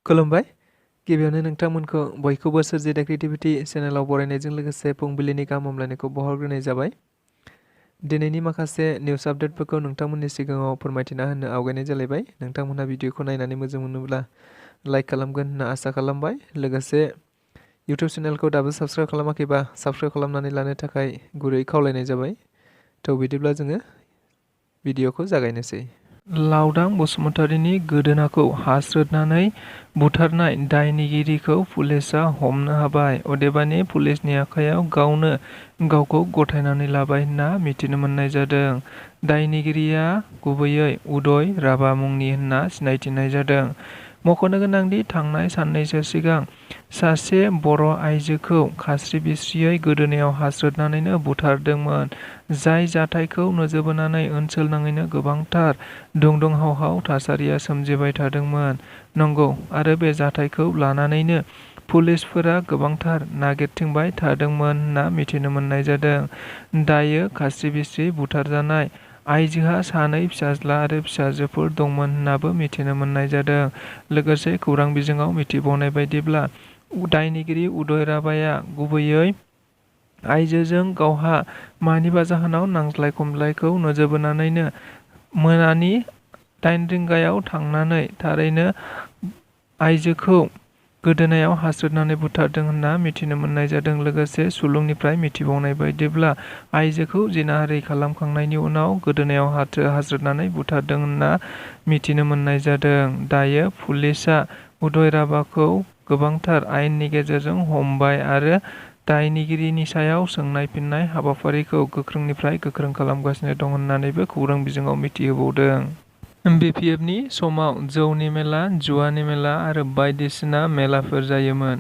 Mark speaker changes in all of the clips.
Speaker 1: खुलुमबाय। गिबियावनो नोंथांमोनखौ बयखौबो स्वrji The Creativity चेनेलाव बरायनायजों लोगोसे फुंबिलिनि गाहाम हामलायनायखौ बावहरग्रोनाय जाबाय। दिनैनि माखासे निउस आपडेटफोरखौ नोंथांमोननि सिगाङाव फोरमायथिना होनो आवगायनाय जालायबाय। नोंथांमोनहा भिडिअखौ नायनानै मोजां मोनोब्ला लाइक खालामगोन होनना आसा खालामबाय। लोगोसे इउटिउब चेनेलखौ दाबो साबस्क्राइब खालामाखैबा साबस्क्राइब खालामनानै लानो थाखाय गुरै खावलायनाय जाबाय। थ' बिदिब्ला जोङो भिडिअखौ जागायनोसै। लावदां बसुमतारीनि गोदोनाखौ हास्रोदनानै बुथारनाय दायनिगिरिखौ पुलिसआ हमनो हाबाय। अदेबानि पुलिसनि आखायाव गावनो गावखौ गथायनानै लाबाय होनना मिथिनो मोननाय जादों। दायनिगिरिया गुबैयै उदय राभा मुंनि होनना सिनायथिनाय जादों। मख'नो गोनांदि थांनाय साननैसो सिगां सासे बर' आइजोखौ खास्रि बिस्रियै गोदोनायाव हास्रोदनानैनो बुथारदोंमोन। जाय जाथायखौ नोजोर बोनानै ओनसोल नाङैनो गोबांथार दुंहाव थासारिया सोमजिबाय थादोंमोन। नंगौ, आरो बे जाथायखौ लानानैनो पुलिसफोरा गोबांथार नागिरथिंबाय थादोंमोन होनना मिथिनो मोननाय जादों। दायो खास्रि बिस्रि बुथारजानाय आइजोहा सानै फिसाज्ला आरो फिसाजोफोर दंमोन होननाबो मिथिनो मोननाय जादों। लोगोसे खौरां बिजोङाव मिथिबावनाय बायदिब्ला दायनिगिरि उदय राभाया गुबैयै आइजोजों गावहा मानिबा जाहोनाव नांज्लाय खमज्लायखौ नोजोर बोनानैनो मोनानि 8 रिंगायाव थांनानै थारैनो आइजोखौ गोदोनायाव हास्रोदनानै बुथारदों होनना मिथिनो मोननाय जादों। लोगोसे सुलुंनिफ्राय मिथिबावनाय बायदिब्ला आइजोखौ जिनाहारि खालामखांनायनि उनाव गोदोनायाव हास्रोदनानै बुथारदों होनना मिथिनो मोननाय जादों। दायो पुलिसआ उदय राभाखौ गोबांथार आयेननि गेजेरजों हमबाय आरो दायनिगिरिनि सायाव सोंनाय फिननाय हाबाफारिखौ गोख्रोंनिफ्राय गोख्रों खालामगासिनो दं होननानैबो खौरां बिजोङाव मिथिहोबावदों। BPFनि समाव जौनि मेला, जुवानि मेला आरो बायदिसिना मेलाफोर जायोमोन।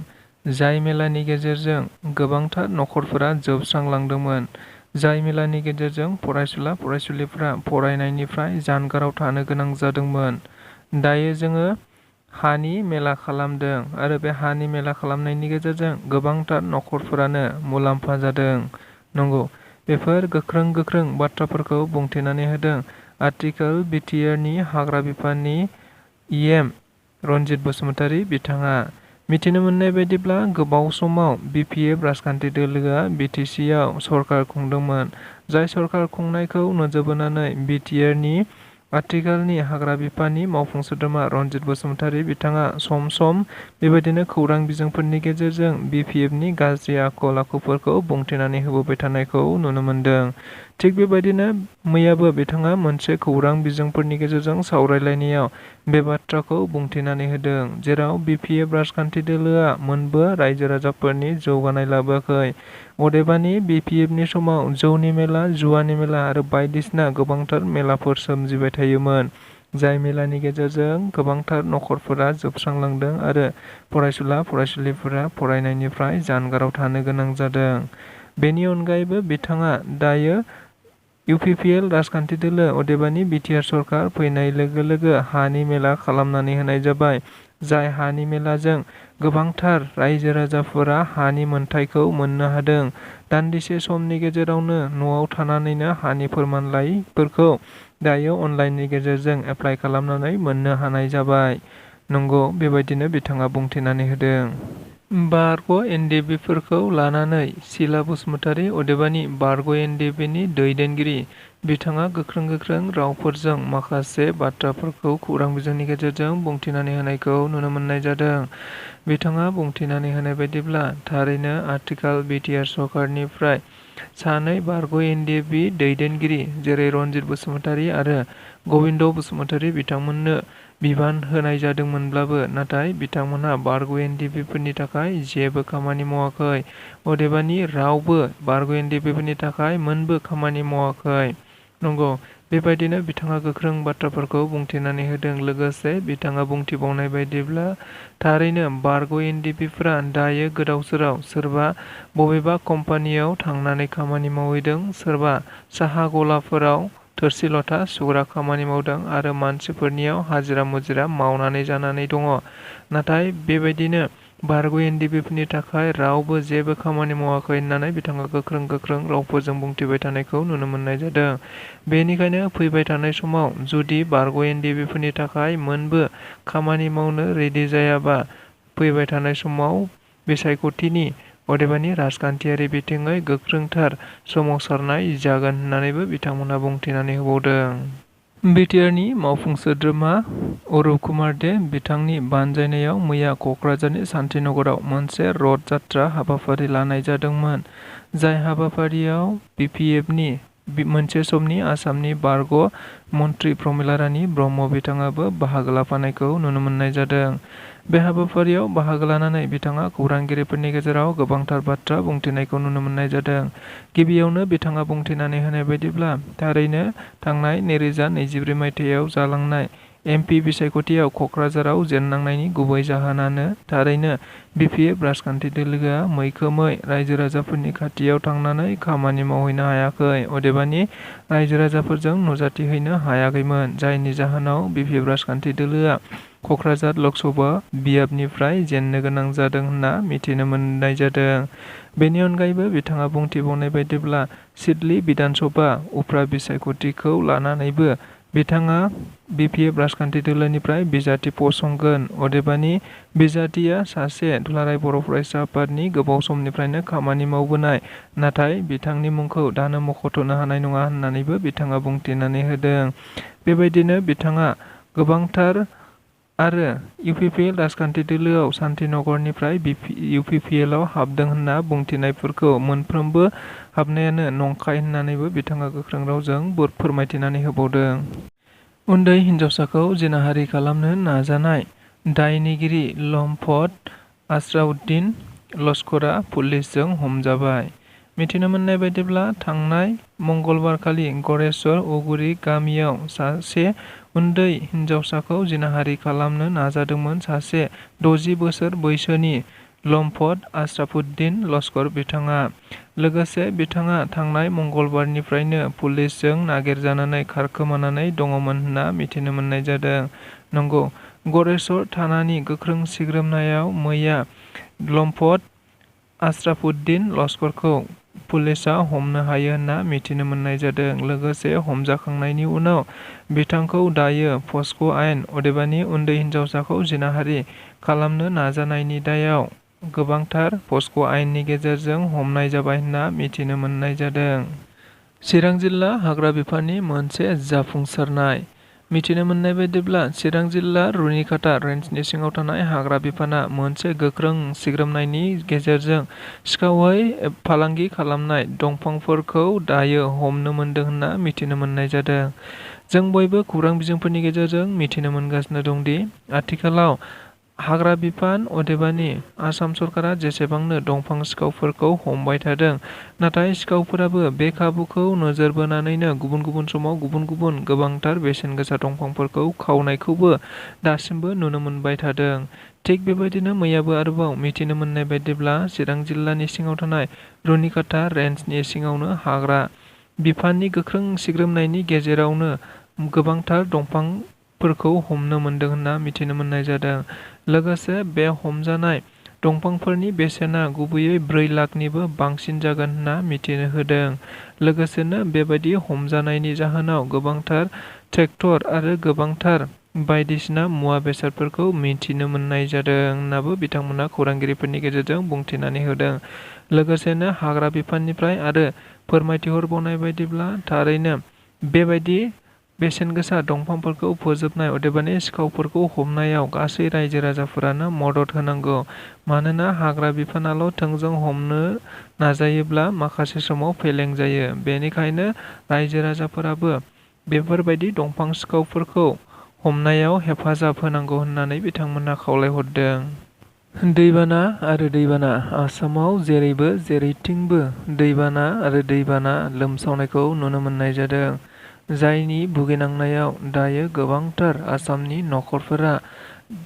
Speaker 1: जाय मेलानि गेजेरजों गोबांथार नखरफोरा जोबस्रांलांदोंमोन। जाय मेलानि गेजेरजों फरायसुला फरायसुलिफ्रा फरायनायनिफ्राय जानगाराव थानो गोनां जादोंमोन। दायो जोङो हानि मेला खालामदों आरो बे हानि मेला खालामनायनि गेजेरजों गोबांथार नखरफोरानो मुलाम्फा जादों। नंगौ, बेफोर गोख्रों बाथ्राफोरखौ बुंथिनानै होदों आथिखाल बिटिआरनि हाग्रा बिफाननि EM रनजित बसुमतारी बिथाङा। मिथिनो मोननाय बायदिब्ला गोबाव समाव BPF राजखान्थि दोलोआ BTCआव सरकार खुंदोंमोन। जाय सरकार खुंनायखौ नोजोर बोनानै बिटिआरनि आथिखालनि हाग्रा बिफाननि मावफुं सोद्रोमा रनजित बसुमतारी बिथाङा सम बेबायदिनो खौरां बिजोंफोरनि गेजेरजों BPFनि गाज्रि आखल आखुफोरखौ बुंथिनानै होबोबाय थानायखौ नुनो मोनदों। थिग बेबायदिनो मैयाबो बिथाङा मोनसे खौरां बिजोंफोरनि गेजेरजों सावरायलायनायाव बे बाथ्राखौ बुंथिनानै होदों। जेराव BPF राजखान्थि दोलोआ मोनबो रायजो राजाफोरनि जौगानाय लाबोआखै। अदेबानि BPFनि समाव जौनि मेला, जुवानि मेला आरो बायदिसिना गोबांथार मेलाफोर सोमजिबाय थायोमोन। जाय मेलानि गेजेरजों गोबांथार नखरफोरा जोबस्रांलांदों आरो फरायसुला फरायसुलिफोरा फरायनायनिफ्राय जानगाराव थानो गोनां जादों। बेनि अनगायैबो बिथाङा दायो UPPL राजखान्थि दोलो अदेबानि बिटिआर सरकार फैनाय लोगो लोगो हानि मेला खालामनानै होनाय जाबाय। जाय हानि मेलाजों गोबांथार रायजो राजाफोरा हानि मोनथायखौ मोननो हादों। दान्दिसे समनि गेजेरावनो न'आव थानानैनो हानि फोरमानलाइफोरखौ दायो अनलाइननि गेजेरजों एप्लाइ खालामनानै मोननो हानाय जाबाय। नंगौ, बेबायदिनो बिथाङा बुंथिनानै होदों। बारग' NDBफोरखौ लानानै शीला बसुमतारी अदेबानि बारग' NDBनि दैदेनगिरि बिथाङा गोख्रों रावफोरजों माखासे बाथ्राफोरखौ खौरां बिजोंनि गेजेरजों बुंथिनानै होनायखौ नुनो मोननाय जादों। बिथाङा बुंथिनानै होनाय बायदिब्ला थारैनो आथिखाल बिटिआर सरकारनिफ्राय सानै बारग' NDB दैदेनगिरि जेरै रनजित बसुमतारी आरो गबिन्द बसुमतारी बिथांमोननो बिबान होनाय जादोंमोनब्लाबो नाथाय बिथांमोनहा बारग' NDBफोरनि थाखाय जेबो खामानि मावाखै। अदेबानि रावबो बारग' NDBफोरनि थाखाय मोनबो खामानि मावाखै। नंगौ, बेबायदिनो बिथाङा गोख्रों बाथ्राफोरखौ बुंथिनानै होदों। लोगोसे बिथाङा बुंथिबावनाय बायदिब्ला थारैनो बारग' NDBफोरा दायो गोदाव सोराव सोरबा बबेबा कम्पानियाव थांनानै खामानि मावहैदों, सोरबा साहा गलाफोराव थोरसि लथा सुग्रा खामानि मावदों आरो मानसिफोरनियाव हाजिरा मुजिरा मावनानै जानानै दङ। नाथाय बेबायदिनो बारग' एनडिबिफोरनि थाखाय रावबो जेबो खामानि मावाखै होननानै बिथाङा गोख्रों रावफोरजों बुंथिबाय थानायखौ नुनो मोननाय जादों। बेनिखायनो फैबाय थानाय समाव जुदि बारग' एनडिबिफोरनि थाखाय मोनबो खामानि मावनो रेडि जायाबा फैबाय थानाय समाव बिसायख'थिनि अदेबानि राजखान्थियारि बिथिङै गोख्रोंथार सोमावसारनाय जागोन होननानैबो बिथांमोनहा बुंथिनानै होबावदों। बिटिआरनि मावफुं सोद्रोमा अरुप कुमार दे बिथांनि बानजायनायाव मैया क'क्राझारनि शान्तिनगराव मोनसे रथ जात्रा हाबाफारि लानाय जादोंमोन। जाय हाबाफारियाव बिपिएफनि मोनसे समनि आसामनि बारग' मन्थ्रि प्रमिला रानी ब्रह्म बिथाङाबो बाहागो लाफानायखौ नुनो मोननाय जादों। बे हाबाफारियाव बाहागो लानानै बिथाङा खौरांगिरिफोरनि गेजेराव गोबांथार बाथ्रा बुंथिनायखौ नुनो मोननाय जादों। गिबियावनो बिथाङा बुंथिनानै होनाय बायदिब्ला थारैनो थांनाय 2024 मायथाइयाव जालांनाय एमपि बिसायख'थियाव क'क्राझाराव जेननांनायनि गुबै जाहोनानो थारैनो बिपिएफ राजखान्थि दोलोआ मैखोमै रायजो राजाफोरनि खाथियाव थांनानै खामानि मावहैनो हायाखै अदेबानि रायजो राजाफोरजों नुजाथिहैनो हायाखैमोन। जायनि जाहोनाव बिपिएफ राजखान्थि दोलोआ क'क्राझार लकसभा बियाबनिफ्राय जेननो गोनां जादों होनना मिथिनो मोननाय जादों। बेनि अनगायैबो बिथाङा बुंथिबावनाय बायदिब्ला सिडली विधानसभा उफ्रा बिसायख'थिखौ लानानैबो बिथाङा बिपिएफ राजखान्थि दोलोनिफ्राय बिजाथि फसंगोन अदेबानि बिजाथिया सासे दुलाराय बर' फरायसा आफादनि गोबाव समनिफ्रायनो खामानि मावबोनाय नाथाय बिथांनि मुंखौ दानो मख'थ'नो हानाय नङा होननानैबो बिथाङा बुंथिनानै होदों। बेबायदिनो बिथाङा गोबांथार आरो इउपिपिएल राजखान्थि दोलोआव शान्तिनगरनिफ्राय इउपिपिएलआव हाबदों होनना बुंथिनायफोरखौ मोनफ्रोमबो हाबनायानो नंखाय होननानैबो बिथाङा गोख्रों रावजों फोरमायथिनानै होबावदों। उन्दै हिनजावसाखौ जिनाहारि खालामनो नाजानाय दायनिगिरि लम्पट असराउद्दिन लस्करआ पुलिसजों हमजाबाय। मिथिनो मोननाय बायदिब्ला थांनाय मंगलबारखालि गरेस्वर उगुरि गामियाव सासे उन्दै हिनजावसाखौ जिनाहारि खालामनो नाजादोंमोन सासे 60 बोसोर बैसोनि लम्पट असराउद्दिन लस्कर बिथाङा। लोगोसे बिथाङा थांनाय मंगलबारनिफ्रायनो पुलिसजों नागिरजानानै खारखोमानानै दङमोन होनना मिथिनो मोननाय जादों। नंगौ, गरेस्वर थानानि गोख्रों सिग्रोमनायाव मैया लम्पट असराउद्दिन लस्करखौ पुलिसआ हमनो हायो होनना मिथिनो मोननाय जादों। लोगोसे हमजाखांनायनि उनाव बिथांखौ दायो पस्क' आयेन अदेबानि उन्दै हिनजावसाखौ जिनाहारि खालामनो नाजानायनि दायाव गोबांथार पस्क' आयेननि गेजेरजों हमनाय जाबाय होनना मिथिनो मोननाय जादों। चिरां जिल्ला हाग्रा बिफाननि मोनसे जाफुंसारनाय। मिथिनो मोननाय बायदिब्ला चिरां जिल्ला रुनिखाता रेन्जनि सिङाव थानाय हाग्रा बिफाना मोनसे गोख्रों सिग्रोमनायनि गेजेरजों सिखावै फालांगि खालामनाय दंफांफोरखौ दायो हमनो मोनदों होनना मिथिनो मोननाय जादों। जों बयबो खौरां बिजोंफोरनि गेजेरजों मिथिनो मोनगासिनो दंदि आथिखालाव हाग्रा बिफान अदेबानि आसाम सरकारा जेसेबांनो दंफां सिखावफोरखौ हमबाय थादों नाथाय सिखावफोराबो बे खाबुखौ नोजोर बोनानैनो गुबुन समाव गुबुन गोबांथार बेसेन गोसा दंफांफोरखौ खावनायखौबो दासिमबो नुनो मोनबाय थादों। थिग बेबायदिनो मैयाबो आरोबाव मिथिनो मोननाय बायदिब्ला चिरां जिल्लानि सिङाव थानाय रुनिखाता रेन्जनि सिङावनो हाग्रा बिफाननि गोख्रों सिग्रोमनायनि गेजेरावनो गोबांथार दंफांफोरखौ हमनो मोनदों होनना मिथिनो मोननाय जादों। लोगोसे बे हमजानाय दंफांफोरनि बेसेना गुबैयै 4 लाखनिबो बांसिन जागोन होनना मिथिनो होदों। लोगोसेनो बेबायदि हमजानायनि जाहोनाव गोबांथार ट्रेक्टर आरो गोबांथार बायदिसिना मुवा बेसादफोरखौ मिथिनो मोननाय जादों होननाबो बिथांमोना खौरांगिरिफोरनि गेजेरजों बुंथिनानै होदों। लोगोसेनो हाग्रा बिफाननिफ्राय आरो फोरमायथि हरबावनाय बायदिब्ला थारैनो बेबायदि बेसेन गोसा दंफांफोरखौ फोजोबनाय अदेबानि सिखावफोरखौ हमनायाव गासै रायजो राजाफोरानो मदद होनांगौ। मानोना हाग्रा बिफानाल' थोंजों हमनो नाजायोब्ला माखासे समाव फेलें जायो। बेनिखायनो रायजो राजाफोराबो बेफोरबायदि दंफां सिखावफोरखौ हमनायाव हेफाजाब होनांगौ होननानै बिथांमोना खावलायहरदों। दैबाना आरो दैबाना आसामाव जेरैथिंबो दैबाना आरो दैबाना लोमसावनायखौ नुनो मोननाय जादों। जायनि भुगिनांनायाव दायो गोबांथार आसामनि नखरफोरा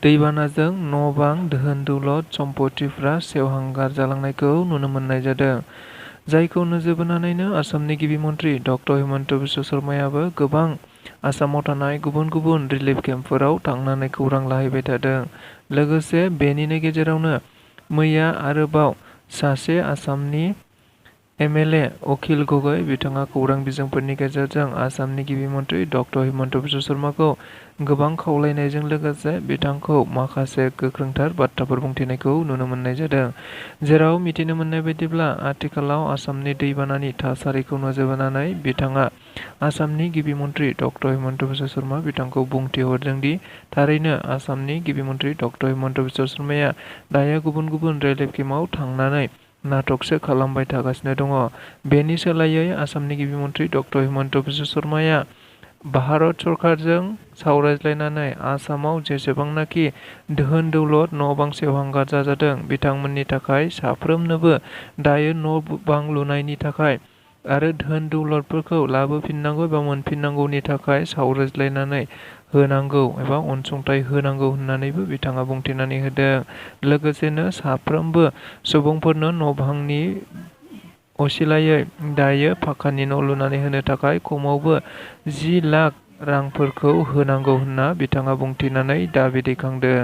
Speaker 1: दैबानाजों न' बां धोन दौलत सम्पथिफ्रा सेवहांगार जालांनायखौ नुनो मोननाय जादों। जायखौ नोजोर बोनानैनो आसामनि गिबि मन्थ्रि डक्टर हिमन्त बिश्व शर्मायाबो गोबां आसामाव थानाय गुबुन रिलिफ केम्पफोराव थांनानै खौरां लाहैबाय थादों। लोगोसे बेनिनो गेजेरावनो मैया आरोबाव सासे आसामनि MLA अखिल गगৈ बिथाङा खौरां बिजोंफोरनि गेजेरजों आसामनि गिबि मन्थ्रि डक्टर हिमन्त बिश्व शर्माखौ गोबां खावलायनायजों लोगोसे बिथांखौ माखासे गोख्रोंथार बाथ्राफोर बुंथिनायखौ नुनो मोननाय जादों। जेराव मिथिनो मोननाय बायदिब्ला आथिखालाव आसामनि दैबानानि थासारिखौ नोजोर बोनानै बिथाङा आसामनि गिबि मन्थ्रि डक्टर हिमन्त बिश्व शर्मा बिथांखौ बुंथिहरदों दि थारैनो आसामनि गिबि मन्थ्रि डक्टर हिमन्त बिश्व शर्माया दायो गुबुन गुबुन रिलिफ केम्पआव थांनानै नाटकसो खालामबाय थागासिनो दङ। बेनि सोलायै आसामनि गिबि मन्थ्रि डक्टर हिमन्त बिश्व शर्माया भारत सरकारजों सावरायज्लायनानै आसामाव जेसेबांनाखि धोन दौलत न' बां सेवहांगार जाजादों बिथांमोननि थाखाय साफ्रोमनोबो दायो न' बां लुनायनि थाखाय आरो धोन दौलतफोरखौ लाबोफिननांगौ एबा मोनफिननांगौनि थाखाय सावरायज्लायनानै होनांगौ एबा अनसुंथाइ होनांगौ होननानैबो बिथाङा बुंथिनानै होदों। लोगोसेनो साफ्रोमबो सुबुंफोरनो न' बांनि असिलायै दायो पाक्कानि न' लुनानै होनो थाखाय खमावबो 10 लाख रांफोरखौ होनांगौ होनना बिथाङा बुंथिनानै दाबि दैखांदों।